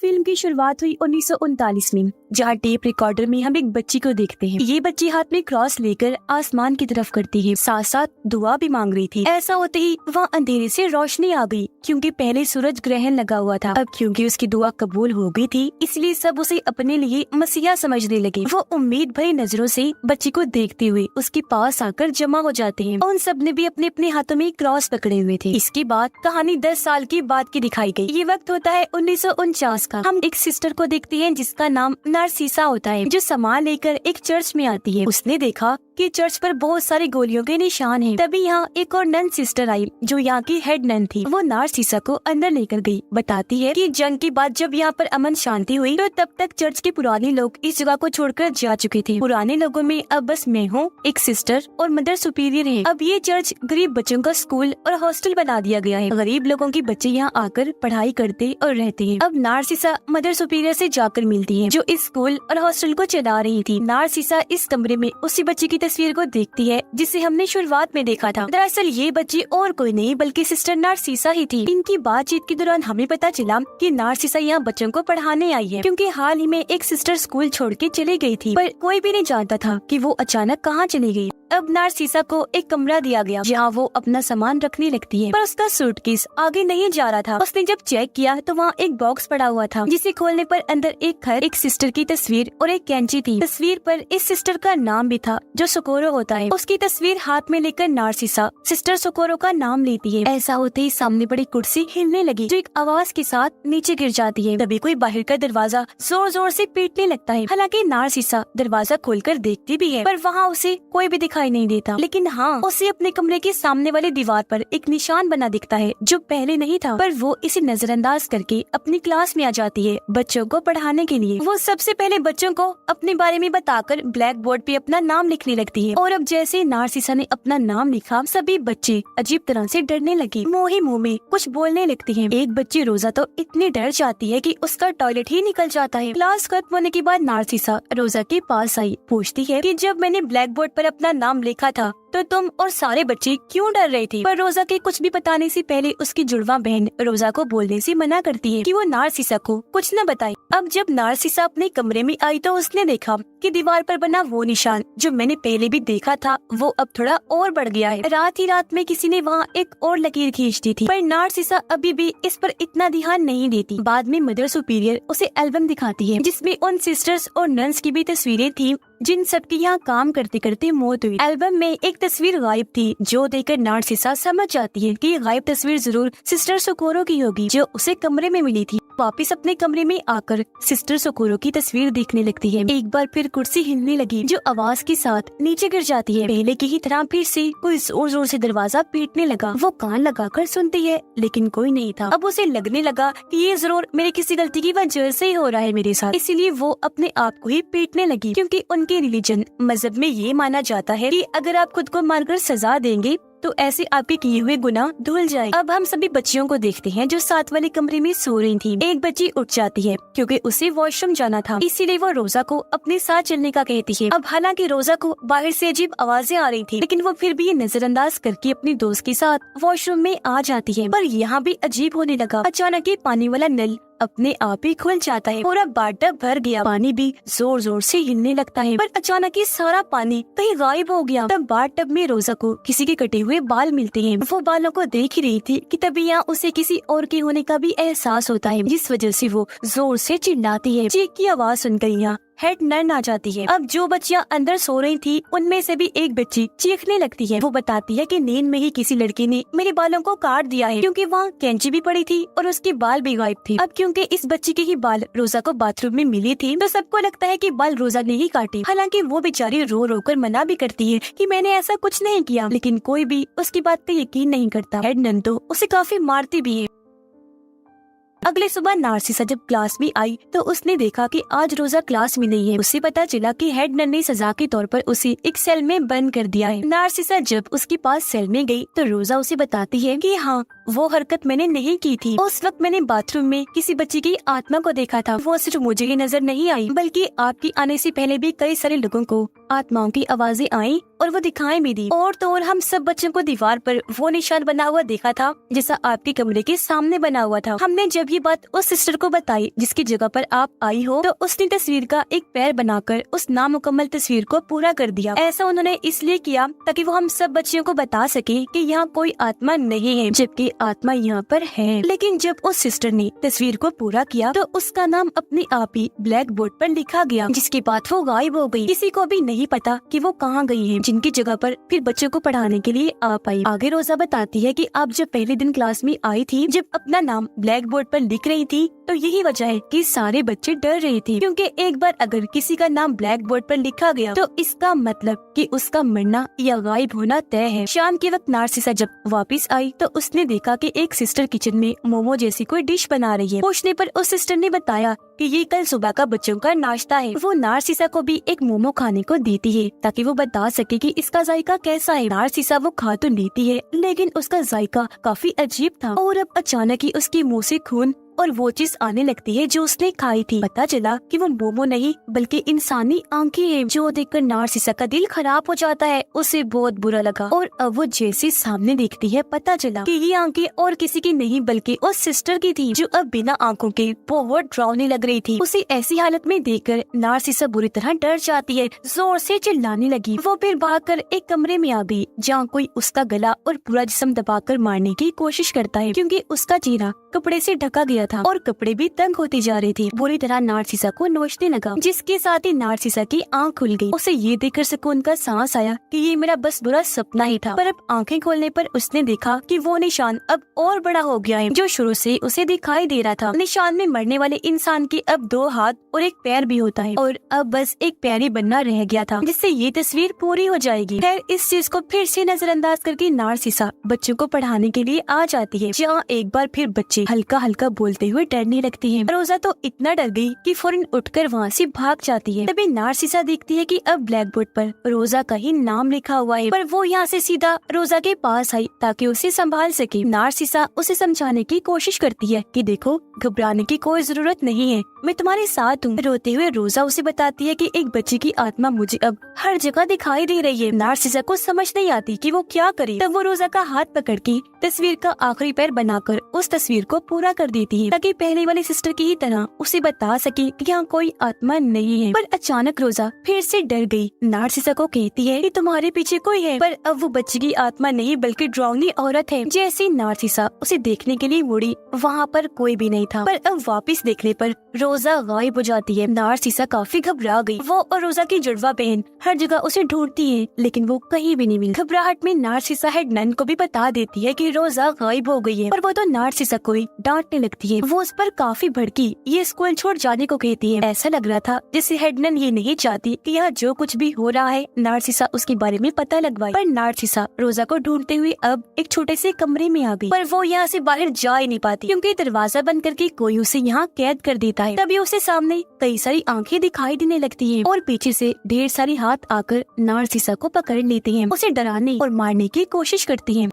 Film की शुरुआत हुई 1939 में, जहाँ टेप रिकॉर्डर में हम एक बच्ची को देखते हैं। ये बच्ची हाथ में क्रॉस लेकर आसमान की तरफ करती है, साथ साथ दुआ भी मांग रही थी। ऐसा होते ही वहाँ अंधेरे से रोशनी आ गई, क्योंकि पहले सूरज ग्रहण लगा हुआ था। अब क्योंकि उसकी दुआ कबूल हो गई थी, इसलिए सब उसे अपने लिए मसीहा समझने लगे। वो उम्मीद भरी नजरों से बच्ची को देखते हुए उसके पास आकर जमा हो जाते हैं। उन सब ने भी अपने अपने हाथों में क्रॉस पकड़े हुए थे। इसके बाद कहानी 10 साल के बाद की दिखाई गई। ये वक्त होता है 1949 का। हम एक सिस्टर को देखते हैं जिसका नाम नारसीसा होता है, जो सामान लेकर एक चर्च में आती है। उसने देखा कि चर्च पर बहुत सारे गोलियों के निशान हैं। तभी यहाँ एक और नन सिस्टर आई, जो यहाँ की हेड नन थी। वो नारसीसा को अंदर लेकर गई। बताती है कि जंग के बाद जब यहाँ पर अमन शांति हुई, तो तब तक चर्च के पुराने लोग इस जगह को छोड़कर जा चुके थे। पुराने लोगों में अब बस मैं हूँ, एक सिस्टर और मदर सुपीरियर है। अब ये चर्च गरीब बच्चों का स्कूल और हॉस्टल बना दिया गया है। गरीब लोगों के बच्चे यहाँ आकर पढ़ाई करते और रहते हैं। अब नारसीसा मदर सुपीरियर से जाकर मिलती है, जो इस स्कूल और हॉस्टल को चला रही थी। नारसीसा इस कमरे में उसी बच्ची की तस्वीर को देखती है जिसे हमने शुरुआत में देखा था। दरअसल ये बच्ची और कोई नहीं बल्कि सिस्टर नारसीसा ही थी। इनकी बातचीत के दौरान हमें पता चला कि नारसीसा यहाँ बच्चों को पढ़ाने आई है, क्योंकि हाल ही में एक सिस्टर स्कूल छोड़ के चली गई थी, पर कोई भी नहीं जानता था कि वो अचानक कहाँ चली गई। अब नारसीसा को एक कमरा दिया गया, जहाँ वो अपना सामान रखने लगती है, पर उसका सूटकेस आगे नहीं जा रहा था। उसने जब चेक किया तो वहाँ एक बॉक्स पड़ा हुआ था, जिसे खोलने पर अंदर एक खत, एक सिस्टर की तस्वीर और एक कैंची थी। तस्वीर पर इस सिस्टर का नाम भी था, जो सोकोरो होता है। उसकी तस्वीर हाथ में लेकर नारसीसा सिस्टर सोकोरो का नाम लेती है। ऐसा होते ही सामने बड़ी कुर्सी हिलने लगी, जो एक आवाज के साथ नीचे गिर जाती है। तभी कोई बाहर का दरवाजा जोर जोर से पीटने लगता है। हालांकि नारसीसा दरवाजा खोलकर देखती भी है, पर वहाँ उसे कोई भी दिखाई नहीं देता। लेकिन हाँ, उसे अपने कमरे के सामने वाली दीवार पर एक निशान बना दिखता है, जो पहले नहीं था। पर वो इसे नजरअंदाज करके अपनी क्लास में आ जाती है बच्चों को पढ़ाने के लिए। वो सबसे पहले बच्चों को अपने बारे में बताकर ब्लैक बोर्ड पे अपना नाम लिखने लगती है। और अब जैसे नारसीसा ने अपना नाम लिखा, सभी बच्चे अजीब तरह से डरने लगे। मुँह ही मुँह में कुछ बोलने लगती है। एक बच्ची रोजा तो इतनी डर जाती है कि उसका टॉयलेट ही निकल जाता है। क्लास खत्म होने के बाद नारसीसा रोजा के पास आई, पूछती है कि जब मैंने ब्लैक बोर्ड पर अपना नाम लिखा था तो तुम और सारे बच्चे क्यों डर रहे थे? पर रोजा के कुछ भी बताने से पहले उसकी जुड़वा बहन रोजा को बोलने से मना करती है कि वो नारसीसा को कुछ न बताए। अब जब नारसीसा अपने कमरे में आई तो उसने देखा कि दीवार पर बना वो निशान, जो मैंने पहले भी देखा था, वो अब थोड़ा और बढ़ गया है। रात ही रात में किसी ने वहाँ एक और लकीर खींच दी थी, पर नारसीसा अभी भी इस पर इतना ध्यान नहीं देती। बाद में मदर सुपीरियर उसे एल्बम दिखाती है, जिसमें उन सिस्टर्स और नन्स की भी तस्वीरें थी, जिन सबकी यहाँ काम करते करते मौत हुई। एल्बम में एक तस्वीर गायब थी, जो देखकर नारसीसा समझ जाती है कि ये गायब तस्वीर जरूर सिस्टर सोकोरो की होगी, जो उसे कमरे में मिली थी। वापस अपने कमरे में आकर सिस्टर सोकोरो की तस्वीर देखने लगती है। एक बार फिर कुर्सी हिलने लगी, जो आवाज के साथ नीचे गिर जाती है। पहले की ही तरह फिर से कोई जोर जोर से दरवाजा पीटने लगा। वो कान लगाकर सुनती है, लेकिन कोई नहीं था। अब उसे लगने लगा कि ये जरूर मेरे किसी गलती की वजह से ही हो रहा है मेरे साथ, इसीलिए वो अपने आप को ही पीटने लगी, क्योंकि उनके रिलीजन मजहब में ये माना जाता है कि अगर आप खुद को मारकर सजा देंगे तो ऐसे आपके किए हुए गुनाह धुल जाए। अब हम सभी बच्चियों को देखते हैं, जो साथ वाले कमरे में सो रही थी। एक बच्ची उठ जाती है, क्योंकि उसे वॉशरूम जाना था, इसीलिए वो रोजा को अपने साथ चलने का कहती है। अब हालांकि रोजा को बाहर से अजीब आवाजें आ रही थी, लेकिन वो फिर भी नजरअंदाज करके अपनी दोस्त के साथ वॉशरूम में आ जाती है। पर यहाँ भी अजीब होने लगा। अचानक ही पानी वाला नल अपने आप ही खुल जाता है। पूरा बाथटब भर गया। पानी भी जोर जोर से हिलने लगता है, पर अचानक ही सारा पानी कहीं गायब हो गया। तब बाथटब में रोजा को किसी के कटे हुए बाल मिलते हैं। वो बालों को देख ही रही थी कि तभी यहाँ उसे किसी और के होने का भी एहसास होता है, जिस वजह से वो जोर से चिल्लाती है। चीख की आवाज सुनकर यहाँ हेड नन आ जाती है। अब जो बच्चियां अंदर सो रही थी, उनमें से भी एक बच्ची चीखने लगती है। वो बताती है कि नींद में ही किसी लड़के ने मेरे बालों को काट दिया है, क्योंकि वहाँ कैंची भी पड़ी थी और उसके बाल भी गायब थे। अब क्योंकि इस बच्ची के ही बाल रोजा को बाथरूम में मिले थे, तो सबको लगता है कि बाल रोजा ने ही काटे। हालांकि वो बेचारी रो रो कर मना भी करती है कि मैंने ऐसा कुछ नहीं किया, लेकिन कोई भी उसकी बात पे यकीन नहीं करता। हेड नन तो उसे काफी मारती भी है। अगले सुबह नारसीसा जब क्लास में आई तो उसने देखा कि आज रोजा क्लास में नहीं है। उसे पता चला कि हेड नन ने सजा के तौर पर उसे एक सेल में बंद कर दिया है। नारसीसा जब उसके पास सेल में गई तो रोजा उसे बताती है कि हाँ, वो हरकत मैंने नहीं की थी। उस वक्त मैंने बाथरूम में किसी बच्ची की आत्मा को देखा था। वो सिर्फ मुझे ही नजर नहीं आई, बल्कि आपके आने से पहले भी कई सारे लोगों को आत्माओं की आवाजें आई और वो दिखाई भी दी। और तो और हम सब बच्चों को दीवार पर वो निशान बना हुआ देखा था जैसा आपके कमरे के सामने बना हुआ था। हमने जब ये बात उस सिस्टर को बताई जिसकी जगह पर आप आई हो, तो उसने तस्वीर का एक पैर बनाकर उस नामुकम्मल तस्वीर को पूरा कर दिया। ऐसा उन्होंने इसलिए किया ताकि वो हम सब बच्चियों को बता सके कि यहाँ कोई आत्मा नहीं है, जबकि आत्मा यहाँ पर है। लेकिन जब उस सिस्टर ने तस्वीर को पूरा किया तो उसका नाम अपने आप ही ब्लैक बोर्ड पर लिखा गया, जिसके बाद वो गायब हो गई। किसी को भी नहीं पता कि वो कहाँ गई है, जिनकी जगह पर फिर बच्चों को पढ़ाने के लिए आप आई। आगे रोजा बताती है कि आप जब पहले दिन क्लास में आई थी, जब अपना नाम ब्लैक बोर्ड पर लिख रही थी, तो यही वजह है कि सारे बच्चे डर रहे थे, क्योंकि एक बार अगर किसी का नाम ब्लैक बोर्ड पर लिखा गया तो इसका मतलब कि उसका मरना या गायब होना तय है। शाम के वक्त नार्सिसा जब वापस आई तो उसने देखा कि एक सिस्टर किचन में मोमो जैसी कोई डिश बना रही है। पूछने पर उस सिस्टर ने बताया कि ये कल सुबह का बच्चों का नाश्ता है। वो नार्सिसा को भी एक मोमो खाने को देती है ताकि वो बता सके कि इसका जायका कैसा है। नार्सिसा वो खा तो लेती है, लेकिन उसका जायका काफी अजीब था और अब अचानक ही उसके मुंह से खून और वो चीज आने लगती है जो उसने खाई थी। पता चला कि वो मोमो नहीं बल्कि इंसानी आंखें हैं, जो देखकर नार्सिसा का दिल खराब हो जाता है। उसे बहुत बुरा लगा और अब वो जैसे सामने देखती है, पता चला कि ये आंखें और किसी की नहीं बल्कि उस सिस्टर की थी, जो अब बिना आंखों के बहुत डरावनी लग रही थी। उसे ऐसी हालत में देखकर नार्सिसा बुरी तरह डर जाती है, जोर से चिल्लाने लगी। वो फिर भागकर एक कमरे में आ गई जहाँ कोई उसका गला और पूरा जिस्म दबाकर मारने की कोशिश करता है, क्योंकि उसका चेहरा कपड़े से ढका गया था और कपड़े भी तंग होते जा रहे थे। बुरी तरह नार्सिसा को नोचने लगा, जिसके साथ ही नार्सिसा की आंख खुल गई। उसे ये देखकर सुकून का सांस आया कि ये मेरा बस बुरा सपना ही था। पर अब आंखें खोलने पर उसने देखा कि वो निशान अब और बड़ा हो गया है, जो शुरू से उसे दिखाई दे रहा था। निशान में मरने वाले इंसान के अब 2 हाथ और एक पैर भी होता है और अब बस एक पैर ही बनना रह गया था, जिससे ये तस्वीर पूरी हो जाएगी। खैर, इस चीज को फिर से नजरअंदाज करके नार्सिसा बच्चों को पढ़ाने के लिए आ जाती है, जहाँ एक बार फिर बच्चे हल्का हल्का बोलते हुए डरने लगती है। रोजा तो इतना डर गई कि फौरन उठकर वहाँ से भाग जाती है। तभी नार्सिसा देखती है कि अब ब्लैक बोर्ड पर रोजा का ही नाम लिखा हुआ है, पर वो यहाँ से सीधा रोजा के पास आई ताकि उसे संभाल सके। नार्सिसा उसे समझाने की कोशिश करती है कि देखो, घबराने की कोई जरूरत नहीं है, मैं तुम्हारे साथ हूँ। रोते हुए रोजा उसे बताती है कि एक बच्चे की आत्मा मुझे अब हर जगह दिखाई दे रही है। नार्सिसा को समझ नहीं आती कि वो क्या करे। तब वो रोजा का हाथ पकड़ के तस्वीर का आखिरी पैर बनाकर उस तस्वीर को पूरा कर देती है, ताकि पहले वाली सिस्टर की ही तरह उसे बता सके कि यहाँ कोई आत्मा नहीं है। पर अचानक रोजा फिर से डर गई। नार्सिसा को कहती है कि तुम्हारे पीछे कोई है, पर अब वो बच्चे की आत्मा नहीं बल्कि डरावनी औरत है। जैसे नार्सिसा उसे देखने के लिए मुड़ी, वहाँ पर कोई भी नहीं था, पर अब वापस देखने पर रोजा गायब हो जाती है। नार्सिसा काफी घबरा गई। वो और रोजा की जुड़वा बहन हर जगह उसे ढूंढती है, लेकिन वो कहीं भी नहीं मिली। घबराहट में नार्सिसा हेड नन को भी बता देती है कि रोजा गायब हो गई है, पर वो तो नार्सिसा को ही डांटने लगती है। वो उस पर काफी भड़की, ये स्कूल छोड़ जाने को कहती है। ऐसा लग रहा था जैसे हेड नन ये नहीं चाहती कि यहाँ जो कुछ भी हो रहा है नार्सिसा उसके बारे में पता लगवाए। पर नार्सिसा रोजा को ढूंढते हुए अब एक छोटे से कमरे में आ गई, पर वो यहाँ से बाहर जा ही नहीं पाती, क्योंकि दरवाजा बंद करके कोई उसे यहाँ कैद कर देता है। तभी उसे सामने कई सारी आंखें दिखाई देने लगती हैं और पीछे से ढेर सारी हाथ आकर नार्सिसा को पकड़ लेते हैं, उसे डराने और मारने की कोशिश करती हैं।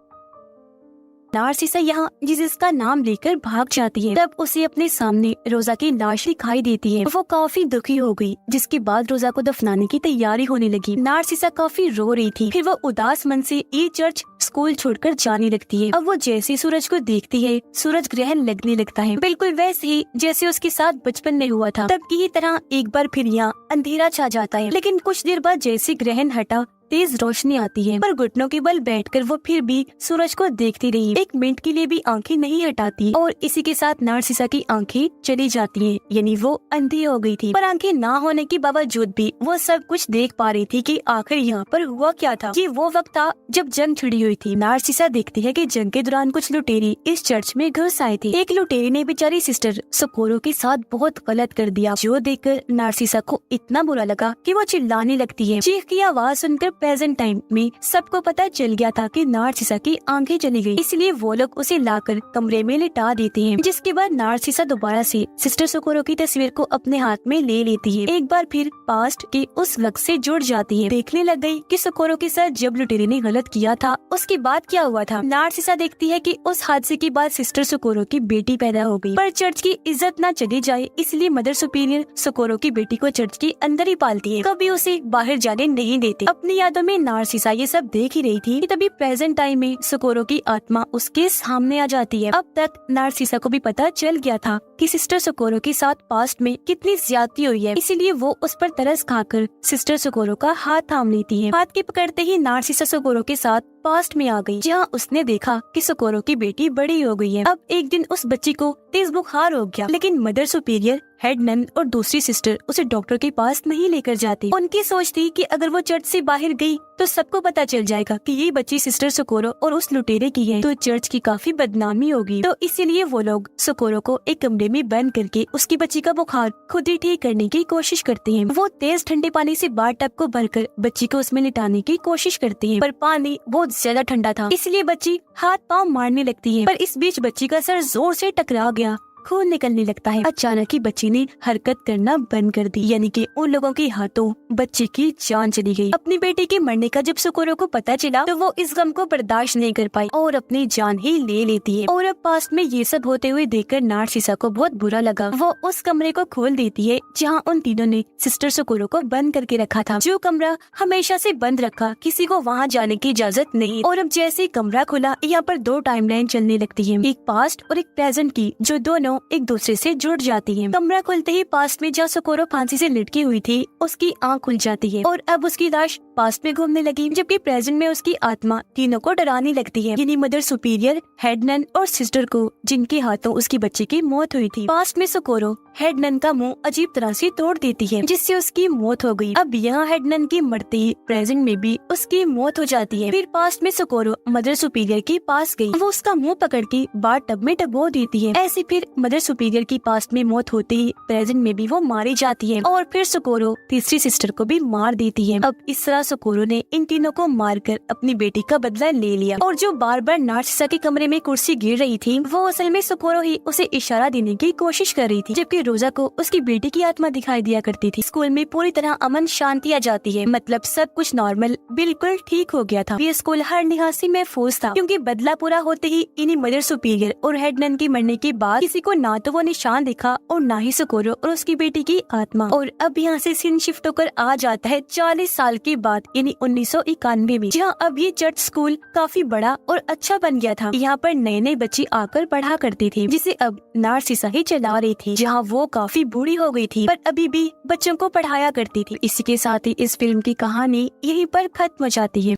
नार्सिसा यहाँ जिसका नाम लेकर भाग जाती है। तब उसे अपने सामने रोजा की लाश दिखाई देती है। वो काफी दुखी हो गई, जिसके बाद रोजा को दफनाने की तैयारी होने लगी। नार्सिसा काफी रो रही थी। फिर वो उदास मन से ये चर्च स्कूल छोड़कर जाने लगती है। अब वो जैसे सूरज को देखती है, सूरज ग्रहण लगने लगता है, बिल्कुल वैसे ही जैसे उसके साथ बचपन में हुआ था। तब की तरह एक बार फिर यहाँ अंधेरा छा जाता है, लेकिन कुछ देर बाद जैसे ग्रहण हटा तेज रोशनी आती है, पर घुटनों के बल बैठकर वो फिर भी सूरज को देखती रही। एक मिनट के लिए भी आंखें नहीं हटाती और इसी के साथ नार्सिसा की आंखें चली जाती हैं, यानी वो अंधी हो गई थी। पर आंखें ना होने के बावजूद भी वो सब कुछ देख पा रही थी कि आखिर यहाँ पर हुआ क्या था। ये वो वक्त था जब जंग छिड़ी हुई थी। नार्सिसा देखती है कि जंग के दौरान कुछ लुटेरे इस चर्च में घुस आए थे। एक लुटेरे ने बेचारी सिस्टर सोकोरो के साथ बहुत गलत कर दिया, जो देखकर नार्सिसा को इतना बुरा लगा कि वो चिल्लाने लगती है। चीख की आवाज सुनकर प्रेजेंट टाइम में सबको पता चल गया था कि नार्सिसा की आंखें चली गई, इसलिए वो लोग उसे लाकर कमरे में लिटा देते हैं। जिसके बाद नार्सिसा दोबारा से सिस्टर सोकोरो की तस्वीर को अपने हाथ में ले लेती है। एक बार फिर पास्ट के उस वक्त से जुड़ जाती है। देखने लग गई कि सोकोरो के साथ जब लुटेरे ने गलत किया था उसके बाद क्या हुआ था। नार्सिसा देखती है कि उस हादसे के बाद सिस्टर सोकोरो की बेटी पैदा हो गई, पर चर्च की इज्जत न चली जाए इसलिए मदर सुपीरियर सोकोरो की बेटी को चर्च के अंदर ही पालती है, कभी उसे बाहर जाने नहीं देती। अपनी यादों में नार्सिसा ये सब देख ही रही थी कि तभी प्रेजेंट टाइम में सोकोरो की आत्मा उसके सामने आ जाती है। अब तक नार्सिसा को भी पता चल गया था कि सिस्टर सोकोरो के साथ पास्ट में कितनी ज्यादती हुई है, इसीलिए वो उस पर तरस खाकर सिस्टर सोकोरो का हाथ थाम लेती है। हाथ के पकड़ते ही नार्सिसा सोकोरो के साथ पास्ट में आ गई, जहाँ उसने देखा कि सोकोरो की बेटी बड़ी हो गई है। अब एक दिन उस बच्ची को तेज बुखार हो गया, लेकिन मदर सुपीरियर, हेड नन और दूसरी सिस्टर उसे डॉक्टर के पास नहीं लेकर जाती। उनकी सोच थी कि अगर वो चर्च से बाहर गई तो सबको पता चल जाएगा कि ये बच्ची सिस्टर सोकोरो और उस लुटेरे की है, तो चर्च की काफी बदनामी होगी। तो इसीलिए वो लोग सोकोरो को एक कमरे में बंद करके उसकी बच्ची का बुखार खुद ही ठीक करने की कोशिश करते हैं। वो तेज ठंडे पानी से बाथ टब को भरकर बच्ची को उसमें लिटाने की कोशिश करते हैं, पर पानी बहुत ज्यादा ठंडा था, इसलिए बच्ची हाथ पाँव मारने लगती है। पर इस बीच बच्ची का सर जोर से टकरा गया, खून निकलने लगता है। अचानक ही बच्ची ने हरकत करना बंद कर दी, यानी कि उन लोगों के हाथों बच्ची की जान चली गई। अपनी बेटी के मरने का जब सोकोरो को पता चला तो वो इस गम को बर्दाश्त नहीं कर पाई और अपनी जान ही ले लेती है। और अब पास्ट में ये सब होते हुए देखकर नार्सिसा को बहुत बुरा लगा। वो उस कमरे को खोल देती है जहाँ उन तीनों ने सिस्टर सोकोरो को बंद करके रखा था, जो कमरा हमेशा से बंद रखा, किसी को वहाँ जाने की इजाजत नहीं। और अब जैसे कमरा खुला, यहाँ पर दो टाइमलाइन चलने लगती है, एक पास्ट और एक प्रेजेंट की, जो दोनों एक दूसरे से जुड़ जाती है। कमरा खुलते ही पास्ट में जहाँ सोकोरो फांसी से लटकी हुई थी उसकी आंख खुल जाती है और अब उसकी लाश पास्ट में घूमने लगी, जबकि प्रेजेंट में उसकी आत्मा तीनों को डराने लगती है, यानी मदर सुपीरियर, हेड नन और सिस्टर को, जिनके हाथों उसकी बच्ची की मौत हुई थी। पास्ट में सोकोरो हेड नन का मुंह अजीब तरह से तोड़ देती है, जिससे उसकी मौत हो गई। अब यहाँ हेड नन की मरते ही प्रेजेंट में भी उसकी मौत हो जाती है। फिर पास्ट में सोकोरो मदर सुपीरियर के पास गई, वो उसका मुंह पकड़ के बाथ टब में डबो देती है। ऐसे फिर मदर सुपीरियर की पास्ट में मौत होते ही प्रेजेंट में भी वो मारी जाती है और फिर सोकोरो तीसरी सिस्टर को भी मार देती है। अब इस तरह सोकोरो ने इन तीनों को मारकर अपनी बेटी का बदला ले लिया। और जो बार बार नार्सिसा के कमरे में कुर्सी गिर रही थी, वो असल में सोकोरो ही उसे इशारा देने की कोशिश कर रही थी, जबकि रोजा को उसकी बेटी की आत्मा दिखाई दिया करती थी। स्कूल में पूरी तरह अमन शांति आ जाती है, मतलब सब कुछ नॉर्मल बिल्कुल ठीक हो गया था। ये स्कूल हर लिहाज से महफूज था, क्योंकि बदला पूरा होते ही इन्हीं मदर सुपीरियर और हेड नन के मरने के बाद किसी को ना तो वो निशान दिखा और ना ही सोकोरो और उसकी बेटी की आत्मा। और अब यहाँ से सीन शिफ्ट होकर आ जाता है 40 साल के बाद, यानी 1991 में, जहाँ अब ये चर्च स्कूल काफी बड़ा और अच्छा बन गया था। यहाँ पर नए नए बच्चे आकर पढ़ा करते थे, जिसे अब नार्सिसा ही चला रही थी, जहाँ वो काफी बूढ़ी हो गई थी पर अभी भी बच्चों को पढ़ाया करती थी। इसी के साथ ही इस फिल्म की कहानी यहीं पर खत्म हो जाती है।